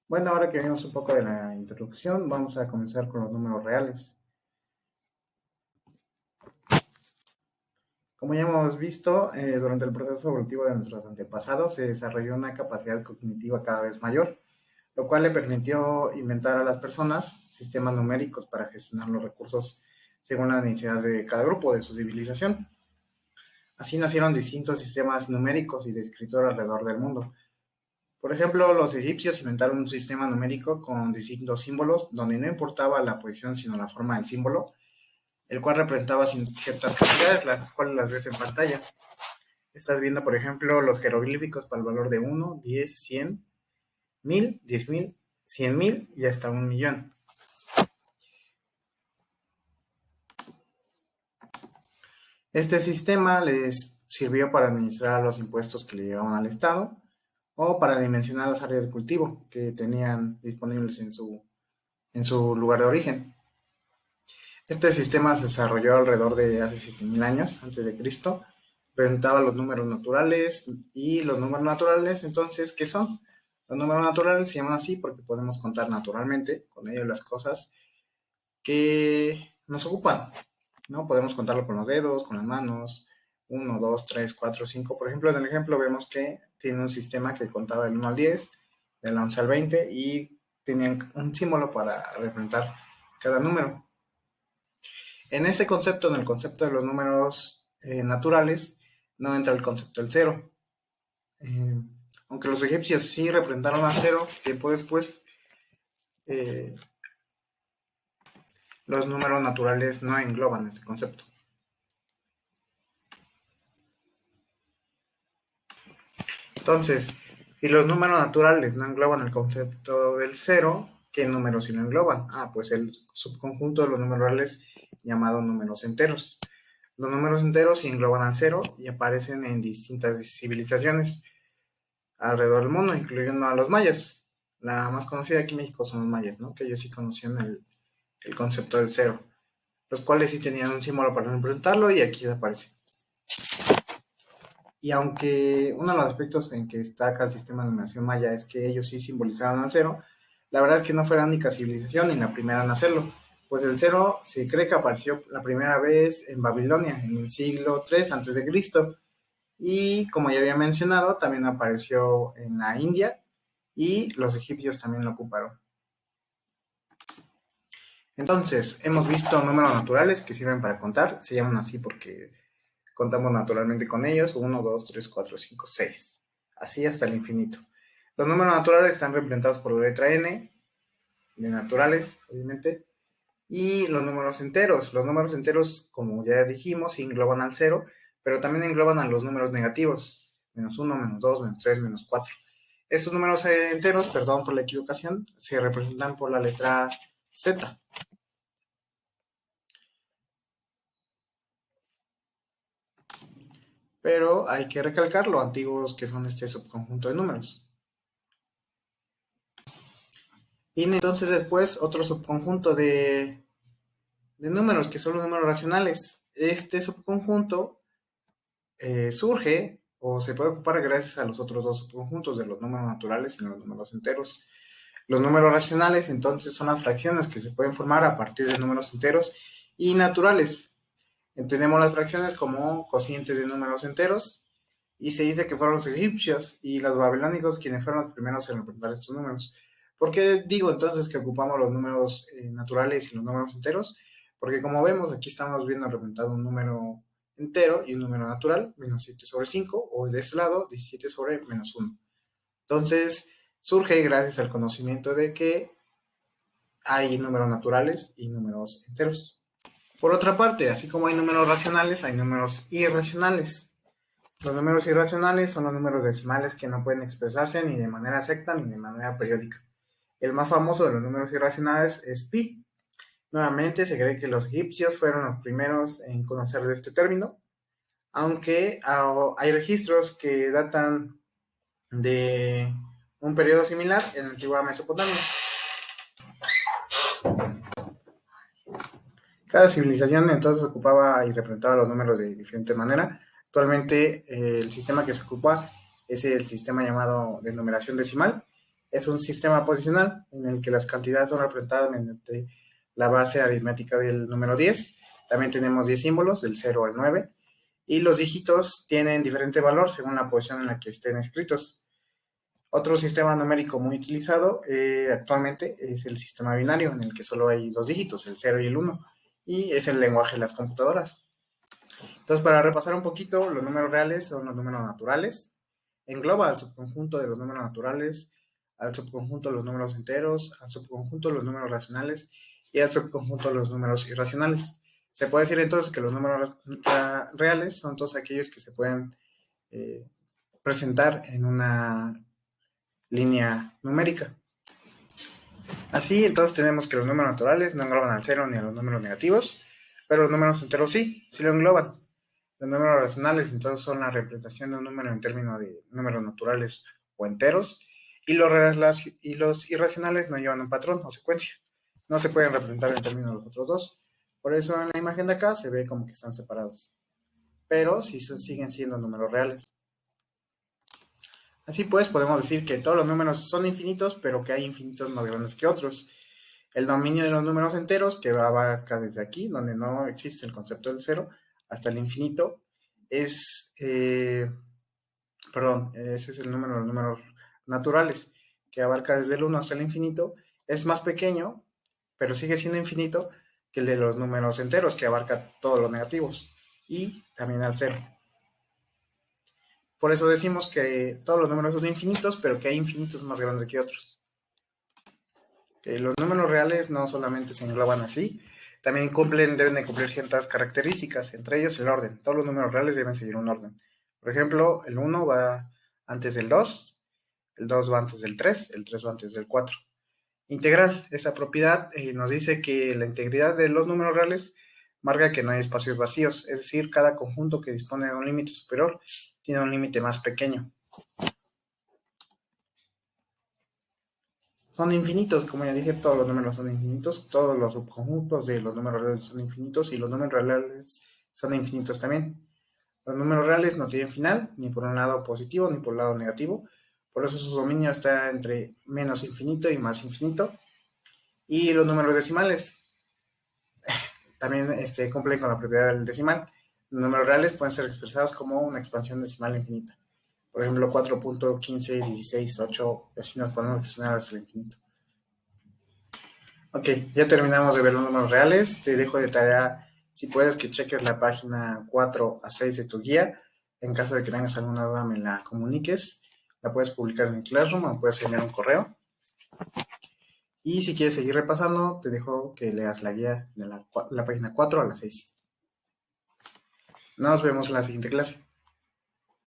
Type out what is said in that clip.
Bueno, ahora que vimos un poco de la introducción, vamos a comenzar con los números reales. Como ya hemos visto, durante el proceso evolutivo de nuestros antepasados se desarrolló una capacidad cognitiva cada vez mayor, lo cual le permitió inventar a las personas sistemas numéricos para gestionar los recursos según la necesidad de cada grupo de su civilización. Así nacieron distintos sistemas numéricos y de escritura alrededor del mundo. Por ejemplo, los egipcios inventaron un sistema numérico con distintos símbolos, donde no importaba la posición sino la forma del símbolo, el cual representaba ciertas cantidades, las cuales las ves en pantalla. Estás viendo, por ejemplo, los jeroglíficos para el valor de 1, 10, 100, 1000, 10.000, 100.000 y hasta 1.000.000. Este sistema les sirvió para administrar los impuestos que le llegaban al Estado o para dimensionar las áreas de cultivo que tenían disponibles en su lugar de origen. Este sistema se desarrolló alrededor de hace 7.000 años antes de Cristo. Presentaba los números naturales y los números naturales, entonces, ¿qué son? Los números naturales se llaman así porque podemos contar naturalmente con ellos las cosas que nos ocupan, ¿no? Podemos contarlo con los dedos, con las manos, 1, 2, 3, 4, 5. Por ejemplo, en el ejemplo vemos que tiene un sistema que contaba del 1 al 10, del 11 al 20 y tenían un símbolo para representar cada número. En ese concepto, en el concepto de los números naturales, no entra el concepto del cero. Eh, Aunque los egipcios sí representaron al cero, tiempo después, eh, los números naturales no engloban este concepto. Entonces, si los números naturales no engloban el concepto del cero, ¿qué números sí lo engloban? Pues el subconjunto de los números reales llamado números enteros. Los números enteros sí engloban al cero y aparecen en distintas civilizaciones alrededor del mundo, incluyendo a los mayas. La más conocida aquí en México son los mayas, ¿no? Que ellos sí conocían el concepto del cero, los cuales sí tenían un símbolo para representarlo y aquí aparece. Y aunque uno de los aspectos en que destaca el sistema de numeración maya es que ellos sí simbolizaban al cero, la verdad es que no fue la única civilización ni la primera en hacerlo, pues el cero se cree que apareció la primera vez en Babilonia en el siglo III a.C. Y como ya había mencionado, también apareció en la India y los egipcios también lo ocuparon. Entonces, hemos visto números naturales que sirven para contar, se llaman así porque contamos naturalmente con ellos, 1, 2, 3, 4, 5, 6, así hasta el infinito. Los números naturales están representados por la letra N, de naturales, obviamente, y los números enteros, como ya dijimos, sí engloban al cero, pero también engloban a los números negativos, menos 1, menos 2, menos 3, menos 4. Estos números enteros, perdón por la equivocación, se representan por la letra Z. Pero hay que recalcar lo antiguos que son este subconjunto de números. Viene entonces después otro subconjunto de números, que son los números racionales. Este subconjunto surge o se puede ocupar gracias a los otros dos subconjuntos de los números naturales y los números enteros. Los números racionales entonces son las fracciones que se pueden formar a partir de números enteros y naturales. Entendemos las fracciones como cocientes de números enteros y se dice que fueron los egipcios y los babilónicos quienes fueron los primeros en representar estos números. ¿Por qué digo entonces que ocupamos los números naturales y los números enteros? Porque como vemos aquí estamos viendo representado un número entero y un número natural, menos 7 sobre 5, o de este lado 17 sobre menos 1. Entonces surge gracias al conocimiento de que hay números naturales y números enteros. Por otra parte, así como hay números racionales, hay números irracionales. Los números irracionales son los números decimales que no pueden expresarse ni de manera exacta ni de manera periódica. El más famoso de los números irracionales es pi. Nuevamente, se cree que los egipcios fueron los primeros en conocer de este término, aunque hay registros que datan de un periodo similar en la antigua Mesopotamia. Cada civilización entonces ocupaba y representaba los números de diferente manera. Actualmente el sistema que se ocupa es el sistema llamado de numeración decimal, es un sistema posicional en el que las cantidades son representadas mediante la base aritmética del número 10. También tenemos 10 símbolos, del 0 al 9, y los dígitos tienen diferente valor según la posición en la que estén escritos. Otro sistema numérico muy utilizado actualmente es el sistema binario, en el que solo hay dos dígitos, el 0 y el 1, y es el lenguaje de las computadoras. Entonces, para repasar un poquito, los números reales son los números naturales. Engloba al subconjunto de los números naturales, al subconjunto de los números enteros, al subconjunto de los números racionales y al subconjunto de los números irracionales. Se puede decir entonces que los números reales son todos aquellos que se pueden presentar en una línea numérica. Así, entonces tenemos que los números naturales no engloban al cero ni a los números negativos, pero los números enteros sí lo engloban. Los números racionales entonces son la representación de un número en términos de números naturales o enteros, y los irracionales no llevan un patrón o secuencia. No se pueden representar en términos de los otros dos. Por eso en la imagen de acá se ve como que están separados. Pero sí siguen siendo números reales. Así pues, podemos decir que todos los números son infinitos, pero que hay infinitos más grandes que otros. El dominio de los números enteros, que abarca desde aquí, donde no existe el concepto del cero, hasta el infinito, ese es el número de los números naturales, que abarca desde el 1 hasta el infinito, es más pequeño, pero sigue siendo infinito, que el de los números enteros, que abarca todos los negativos, y también al cero. Por eso decimos que todos los números son infinitos, pero que hay infinitos más grandes que otros. Los números reales no solamente se engloban así, también deben de cumplir ciertas características, entre ellos el orden. Todos los números reales deben seguir un orden. Por ejemplo, el 1 va antes del 2, el 2 va antes del 3, el 3 va antes del 4. Integral, esa propiedad nos dice que la integridad de los números reales marca que no hay espacios vacíos, es decir, cada conjunto que dispone de un límite superior tiene un límite más pequeño. Son infinitos, como ya dije, todos los números son infinitos, todos los subconjuntos de los números reales son infinitos y los números reales son infinitos también. Los números reales no tienen final, ni por un lado positivo ni por un lado negativo, por eso su dominio está entre menos infinito y más infinito. Y los números decimales también cumplen con la propiedad del decimal. Los números reales pueden ser expresados como una expansión decimal infinita. Por ejemplo, 4.15, 16, 8, así nos podemos extender hasta el infinito. Ok, ya terminamos de ver los números reales. Te dejo de tarea, si puedes, que cheques la página 4 a 6 de tu guía. En caso de que tengas alguna duda, me la comuniques. La puedes publicar en el Classroom o puedes enviar un correo. Y si quieres seguir repasando, te dejo que leas la guía de la página 4 a la 6. Nos vemos en la siguiente clase.